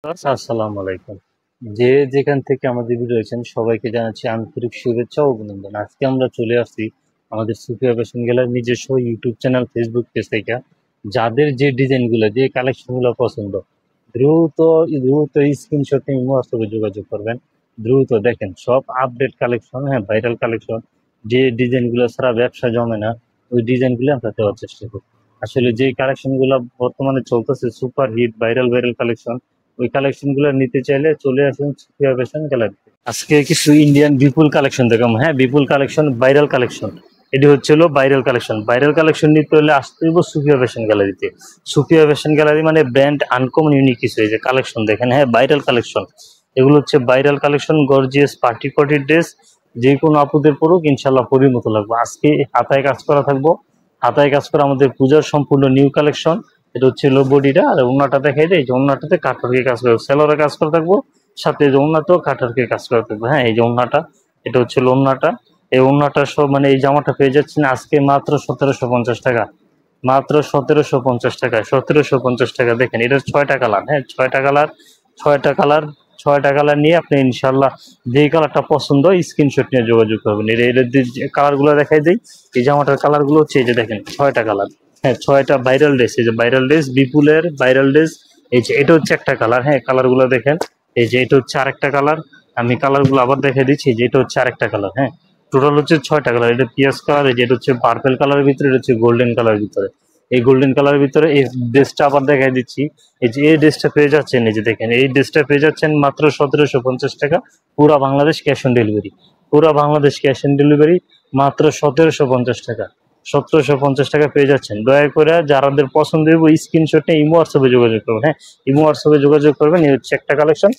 আসসালামু আলাইকুম। যে যেখান থেকে আমাদের ভিডিও দেখছেন সবাইকে জানাচ্ছি আন্তরিক শুভেচ্ছা ও অভিনন্দন। আজকে আমরা চলে আসছি আমাদের সুফিয়া ফ্যাশন গ্যালারির নিজস্ব ইউটিউব চ্যানেল, ফেসবুক পেজ থেকে। যাদের যে ডিজাইনগুলো, যে কালেকশনগুলো পছন্দ, দ্রুত দ্রুত স্ক্রিনশট নিয়ে হোয়াটসঅ্যাপে যোগাযোগ করবেন। দ্রুত দেখেন সব আপডেট কালেকশন, হ্যাঁ ভাইরাল কালেকশন। যে ডিজাইনগুলো ছাড়া ব্যবসা জমে না, ওই ডিজাইনগুলো আমরা দেওয়ার চেষ্টা করি। আসলে যে কালেকশনগুলো বর্তমানে চলতেছে super hit viral viral collection, ওই কালেকশন গুলো নিতে চাইলে চলে আসুন সুফিয়া ফ্যাশন গ্যালারিতে। আজকে কিছু ইন্ডিয়ান বিপুল কালেকশন দেখাম। হ্যাঁ, বিপুল কালেকশন, ভাইরাল কালেকশন। এটি হচ্ছিল ভাইরাল কালেকশন। ভাইরাল কালেকশন নিতে হলে আসতে হইব সুফিয়া ফ্যাশন গ্যালারিতে। সুফিয়া ফ্যাশন গ্যালারি মানে ব্র্যান্ড আনকমন ইউনিক কিছু। এই যে কালেকশন দেখেন, হ্যাঁ ভাইরাল কালেকশন। এগুলো হচ্ছে viral collection, gorgeous party party dress. যে কোনো আপুদের পরুক ইনশাল্লাহ পরির মতো লাগবে। আজকে হাতায় কাজ করা থাকবো। হাতায় কাজ করা আমাদের পূজার সম্পূর্ণ নিউ কালেকশন। এটা হচ্ছে লো বডিটা, আর ওনাটা দেখাই দেয়। এই যে ওনাটাতে কাঠরকে কাজ করে, সেলরে কাজ করে থাকবো, সাথে এই যে ওনাতেও কাঠরকে কাজ করে থাকবো। হ্যাঁ, এই যে ওনাটা, এটা হচ্ছে ওনাটা। এই ওনাটা সব মানে এই জামাটা পেয়ে যাচ্ছেন আজকে মাত্র 1750 টাকা। মাত্র 1750 টাকা, 1750 টাকা। দেখেন এটার 6টা কালার। হ্যাঁ, 6টা কালার, 6টা কালার, 6টা কালার নিয়ে আপনি ইনশাল্লাহ যেই কালারটা পছন্দ স্ক্রিনশট নিয়ে যোগাযোগ করবেন। এর কালার গুলো দেখাই দিই। এই জামাটার কালার গুলো হচ্ছে এই যে দেখেন 6টা কালার। হ্যাঁ, 6টা ভাইরাল ড্রেস। এই যে ভাইরাল ড্রেস, বিপুলের ভাইরাল ড্রেস। এই যে এটা হচ্ছে একটা কালার। হ্যাঁ, কালার গুলো দেখেন। এই যে এটা হচ্ছে আরেকটা কালার। আমি কালার গুলো আবার দেখে দিচ্ছি। যে এটা হচ্ছে আরেকটা কালার। হ্যাঁ, টোটাল হচ্ছে 6টা কালার। এটা পিয়াজ কালার, এই যে এটা হচ্ছে পার্পেল কালারের ভিতরে, এটা হচ্ছে গোল্ডেন কালারের ভিতরে। এই গোল্ডেন কালারের ভিতরে এই ড্রেসটা আবার দেখাই দিচ্ছি। এই যে এই ড্রেসটা পেয়ে যাচ্ছেন, এই যে দেখেন এই ড্রেসটা পেয়ে যাচ্ছেন মাত্র 1750 টাকা। পুরা বাংলাদেশ ক্যাশ অন ডেলিভারি। পুরা বাংলাদেশ ক্যাশ অন ডেলিভারি মাত্র 1750 টাকা। 1750 টাকা পেয়ে যাচ্ছেন। দয়া করে যারাদের পছন্দ হইব স্ক্রিনশট নিয়ে ইমো হোয়াটসঅ্যাপে যোগাযোগ করবেন। হ্যাঁ, ইমো হোয়াটসঅ্যাপে যোগাযোগ করবেন। এই হচ্ছে একটা কালেকশন,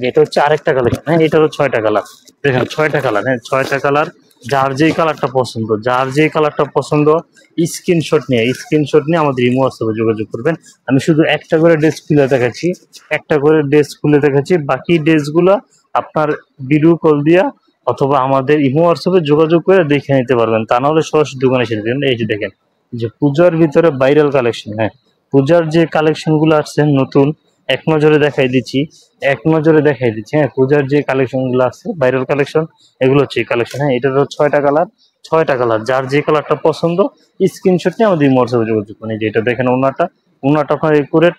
এটা হচ্ছে আরেকটা কালেকশন। হ্যাঁ, এটারও 6টা কালার। দেখেন 6টা কালার। হ্যাঁ, 6টা কালার। যার যেই কালারটা পছন্দ, যার যেই কালারটা পছন্দ স্ক্রিনশট নিয়ে আমাদের ইমো হোয়াটসঅ্যাপে যোগাযোগ করবেন। আমি শুধু একটা করে ড্রেস খুলে দেখাচ্ছি, একটা করে ড্রেস খুলে দেখাচ্ছি। বাকি ড্রেসগুলো আপনার ভিডিও কল দিয়া অথবা আমাদের ইমো হোয়াটসঅ্যাপে যোগাযোগ করে দেখে নিতে পারবেন। তা নাহলে সরাসরি দোকানে এসে দেখেন। এই যে দেখেন যে পূজার ভিতরে ভাইরাল কালেকশন। হ্যাঁ, পূজার যে কালেকশন গুলো আসছে নতুন, এক নজরে দেখাই দিচ্ছি, এক নজরে দেখাই দিচ্ছি। হ্যাঁ, পূজার যে কালেকশন গুলো আছে ভাইরাল কালেকশন, এগুলো হচ্ছে কালেকশন। হ্যাঁ, এটারও 6টা কালার। 6টা কালার, যার যে কালারটা পছন্দ স্ক্রিনশট নিয়ে আমাদের হোয়াটসঅ্যাপে যোগাযোগ করুন। এই যে এটা দেখেন ওনাটা, ওনাটা আপনার একুরেট,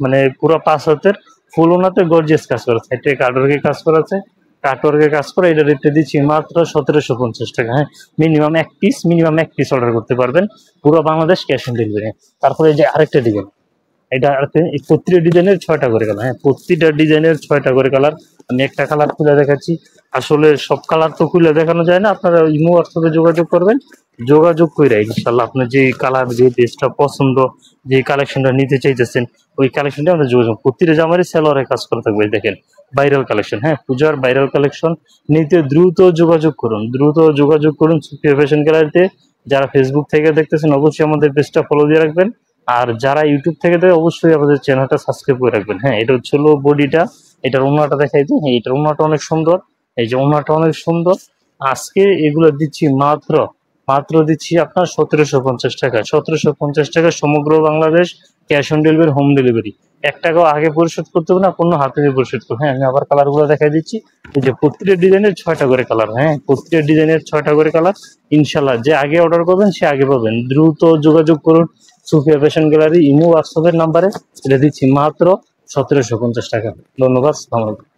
মানে পুরো 5 হাতের ফুল ওনাতে গর্জিয়াস কাজ করা আছে। এটা কাটওয়ার্কে কাজ করা আছে, কাটওয়ার্কে কাজ করে। এটা রেটে দিচ্ছি মাত্র 1750 টাকা। হ্যাঁ, মিনিমাম এক পিস অর্ডার করতে পারবেন। পুরো বাংলাদেশ ক্যাশ অন ডেলিভারি। তারপরে এই যে আরেকটা ডিজাইন, এটা প্রতিটা ডিজাইনের 6টা করে কালার। হ্যাঁ, প্রতিটা ডিজাইনের 6টা করে কালার। আমি একটা কালার খুলে দেখাচ্ছি। আসলে সব কালার তো খুলে দেখানো যায় না। আপনারা ইমো হোয়াটসঅ্যাপে যোগাযোগ করবেন। যোগাযোগ করে ইনশাল্লাহ আপনার যে কালার, যে ড্রেসটা পছন্দ, যে কালেকশনটা নিতে চাইতেছেন, ওই কালেকশনটা আমরা যোগাযোগ। প্রতিটা জামারই সেলোয়ারে কাজ করে থাকবে। দেখেন ভাইরাল কালেকশন। হ্যাঁ, পূজার ভাইরাল কালেকশন নিতে দ্রুত যোগাযোগ করুন, দ্রুত যোগাযোগ করুন সুফিয়া ফ্যাশন গ্যালারিতে। যারা ফেসবুক থেকে দেখতেছেন অবশ্যই আমাদের পেজটা ফলো দিয়ে রাখবেন। আর যারা ইউটিউব থেকে দেখে অবশ্যই আমাদের চ্যানেলটা সাবস্ক্রাইব করে রাখবেন। হ্যাঁ, এটা হচ্ছে বডিটা। এটার ওনাটা দেখাই দিই। হ্যাঁ, এটার ওনাটা অনেক সুন্দর। এই যে ওনাটা অনেক সুন্দর। আজকে এগুলো দিচ্ছি মাত্র মাত্র দিচ্ছি আপনার 1750 টাকা। 1750 টাকা, সমগ্র Bangladesh cash on delivery, home delivery. 1 টাকাও আগে পরিশোধ করতে হবে না, কোনো হাতে দিয়ে পরিশোধ করবে। হ্যাঁ, আমি আবার কালার গুলো দেখাই দিচ্ছি। এই যে প্রতিটা ডিজাইনের 6টা করে কালার। হ্যাঁ, প্রতিটা ডিজাইনের 6টা করে কালার। ইনশাল্লাহ যে আগে অর্ডার করবেন সে আগে পাবেন। দ্রুত যোগাযোগ করুন সুফিয়া ফ্যাশন গ্যালারি ইমো হোয়াটসঅ্যাপের নাম্বারে। এটা দিচ্ছি মাত্র 1750 টাকা। ধন্যবাদ। আসসালামু আলাইকুম।